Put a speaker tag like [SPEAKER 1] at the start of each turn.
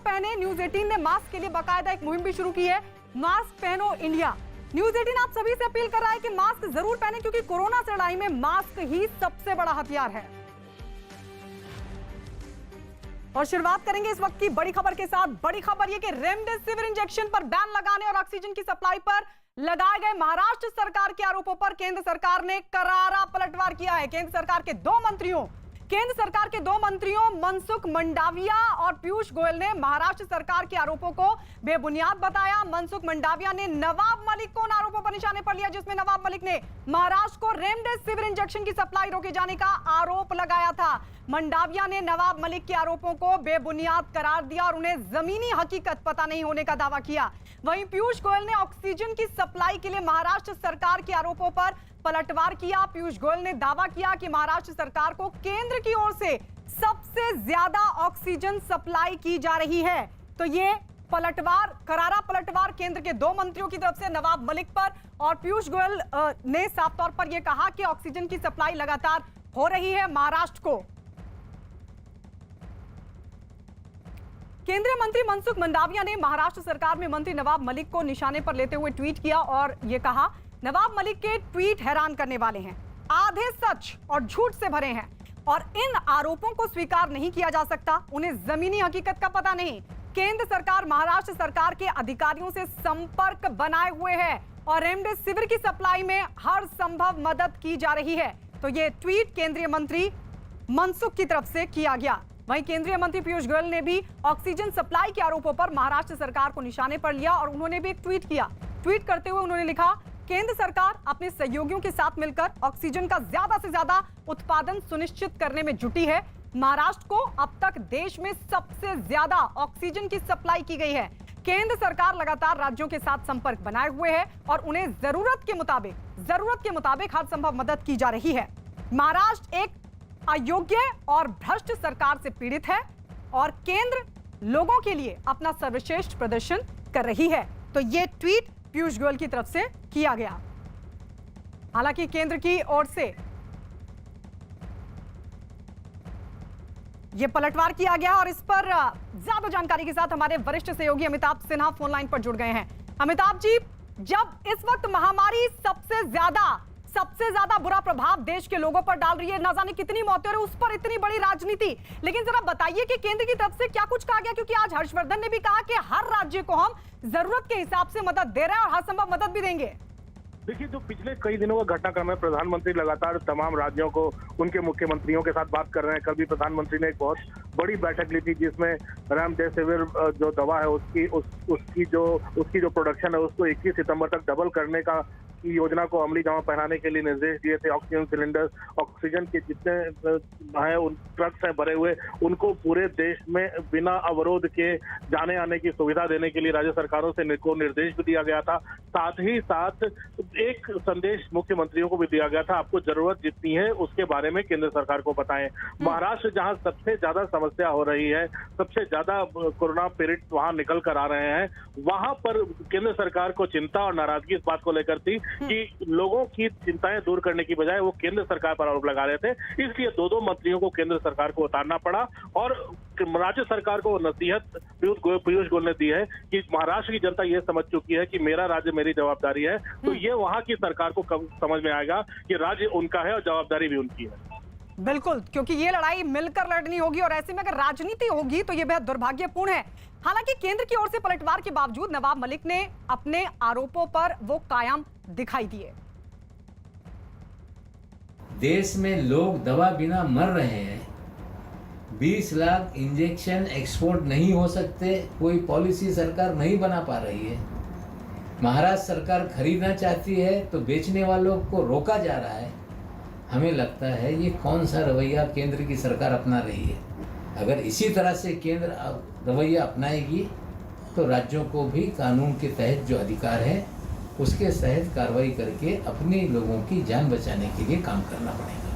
[SPEAKER 1] पहने। न्यूज 18 ने मास्क के लिए बाकायदा एक मुहिम भी शुरू की है, मास्क पहनो इंडिया। न्यूज 18 आप सभी से अपील कर रहा है कि मास्क जरूर पहने, क्योंकि कोरोना से लड़ाई में मास्क ही सबसे बड़ा हथियार है। और शुरुआत करेंगे इस वक्त की बड़ी खबर के साथ। बड़ी खबर यह कि रेमडेसिविर इंजेक्शन पर बैन लगाने और ऑक्सीजन की सप्लाई पर लगाए गए महाराष्ट्र सरकार के आरोपों पर केंद्र सरकार ने करारा पलटवार किया है। केंद्र सरकार के दो मंत्रियों मनसुख मंडाविया और पीयूष गोयल ने महाराष्ट्र सरकार के आरोपों को बेबुनियाद बताया। मनसुख मंडाविया ने नवाब मलिक को उन आरोपों पर निशाने पर लिया जिसमें नवाब मलिक ने महाराष्ट्र को रेमडेसिविर इंजेक्शन की सप्लाई रोके जाने का आरोप लगाया था। मंडाविया ने नवाब मलिक के आरोपों को बेबुनियाद करार दिया और उन्हें जमीनी हकीकत पता नहीं होने का दावा किया। वहीं पीयूष गोयल ने ऑक्सीजन की सप्लाई के लिए महाराष्ट्र सरकार के आरोपों पर पलटवार किया। पीयूष गोयल ने दावा किया कि महाराष्ट्र सरकार को केंद्र की ओर से सबसे ज्यादा ऑक्सीजन सप्लाई की जा रही है। तो ये पलटवार, करारा पलटवार केंद्र के दो मंत्रियों की तरफ से नवाब मलिक पर, और पीयूष गोयल ने साफ तौर पर यह कहा कि ऑक्सीजन की सप्लाई लगातार हो रही है महाराष्ट्र को। केंद्रीय मंत्री मनसुख मंडाविया ने महाराष्ट्र सरकार में मंत्री नवाब मलिक को निशाने पर लेते हुए ट्वीट किया और यह कहा, नवाब मलिक के ट्वीट हैरान करने वाले हैं, आधे सच और झूठ से भरे हैं और इन आरोपों को स्वीकार नहीं किया जा सकता। उन्हें जमीनी हकीकत का पता नहीं। केंद्र सरकार महाराष्ट्र सरकार के अधिकारियों से संपर्क बनाए हुए है और रेमडेसिविर की सप्लाई में हर संभव मदद की जा रही है। तो ये ट्वीट केंद्रीय मंत्री मनसुख की तरफ से किया गया। वहीं केंद्रीय मंत्री पीयूष गोयल ने भी ऑक्सीजन सप्लाई के आरोपों पर महाराष्ट्र सरकार को निशाने पर लिया और उन्होंने भी एक ट्वीट किया। ट्वीट करते हुए उन्होंने लिखा, केंद्र सरकार अपने सहयोगियों के साथ मिलकर ऑक्सीजन का ज्यादा से ज्यादा उत्पादन सुनिश्चित करने में जुटी है। महाराष्ट्र को अब तक देश में सबसे ज्यादा ऑक्सीजन की सप्लाई की गई है। केंद्र सरकार लगातार राज्यों के साथ संपर्क बनाए हुए है और उन्हें जरूरत के मुताबिक हर संभव मदद की जा रही है। महाराष्ट्र एक अयोग्य और भ्रष्ट सरकार से पीड़ित है और केंद्र लोगों के लिए अपना सर्वश्रेष्ठ प्रदर्शन कर रही है। तो यह ट्वीट पीयूष गोयल की तरफ से किया गया। हालांकि केंद्र की ओर से यह पलटवार किया गया और इस पर ज्यादा जानकारी के साथ हमारे वरिष्ठ सहयोगी अमिताभ सिन्हा फोन लाइन पर जुड़ गए हैं। अमिताभ जी, जब इस वक्त महामारी सबसे ज्यादा बुरा प्रभाव देश के लोगों पर डाल रही है, ना जाने कितनी मौतें हो रही है, उस पर इतनी बड़ी राजनीति, लेकिन जरा बताइए कि केंद्र की तरफ से क्या कुछ कहा गया, क्योंकि आज हर्षवर्धन ने भी कहा कि हर राज्य को हम जरूरत के हिसाब से मदद दे रहे हैं और हर संभव मदद भी देंगे।
[SPEAKER 2] देखिए, जो पिछले कई दिनों का घटनाक्रम है, प्रधानमंत्री लगातार तमाम राज्यों को उनके मुख्यमंत्रियों के साथ बात कर रहे हैं। कल भी प्रधानमंत्री ने एक बहुत बड़ी बैठक ली थी जिसमें रेमडेसिविर जो दवा है उसकी जो प्रोडक्शन है उसको 21 सितंबर तक डबल करने की योजना को अमली जामा पहनाने के लिए निर्देश दिए थे। ऑक्सीजन सिलेंडर, ऑक्सीजन के जितने हैं उन ट्रक्स हैं भरे हुए, उनको पूरे देश में बिना अवरोध के जाने आने की सुविधा देने के लिए राज्य सरकारों से निर्देश भी दिया गया था। साथ ही साथ एक संदेश मुख्यमंत्रियों को भी दिया गया था, आपको जरूरत जितनी है उसके बारे में केंद्र सरकार को बताएं। महाराष्ट्र जहां सबसे ज्यादा समस्या हो रही है, सबसे ज्यादा कोरोना पीड़ित वहां निकल कर आ रहे हैं, वहां पर केंद्र सरकार को चिंता और नाराजगी इस बात को लेकर थी कि लोगों की चिंताएं दूर करने की बजाय वो केंद्र सरकार पर आरोप लगा रहे थे। इसलिए दो मंत्रियों को केंद्र सरकार को उतारना पड़ा और राज्य सरकार को नसीहत पीयूष गोयल ने दी है कि महाराष्ट्र की जनता ये समझ चुकी है कि मेरा राज्य मेरी जवाबदारी है। तो ये वहां की सरकार को कब समझ में आएगा कि राज्य उनका है और जवाबदारी भी उनकी है।
[SPEAKER 1] बिल्कुल, क्योंकि ये लड़ाई मिलकर लड़नी होगी और ऐसे में अगर राजनीति होगी तो ये बेहद दुर्भाग्यपूर्ण है। हालांकि केंद्र की ओर से पलटवार के बावजूद नवाब मलिक ने अपने आरोपों पर वो कायम दिखाई दिए।
[SPEAKER 3] देश में लोग दवा बिना मर रहे हैं, 20 लाख इंजेक्शन एक्सपोर्ट नहीं हो सकते, कोई पॉलिसी सरकार नहीं बना पा रही है। महाराष्ट्र सरकार खरीदना चाहती है तो बेचने वालों को रोका जा रहा है। हमें लगता है ये कौन सा रवैया केंद्र की सरकार अपना रही है। अगर इसी तरह से केंद्र रवैया अपनाएगी तो राज्यों को भी कानून के तहत जो अधिकार है उसके तहत कार्रवाई करके अपने लोगों की जान बचाने के लिए काम करना पड़ेगा।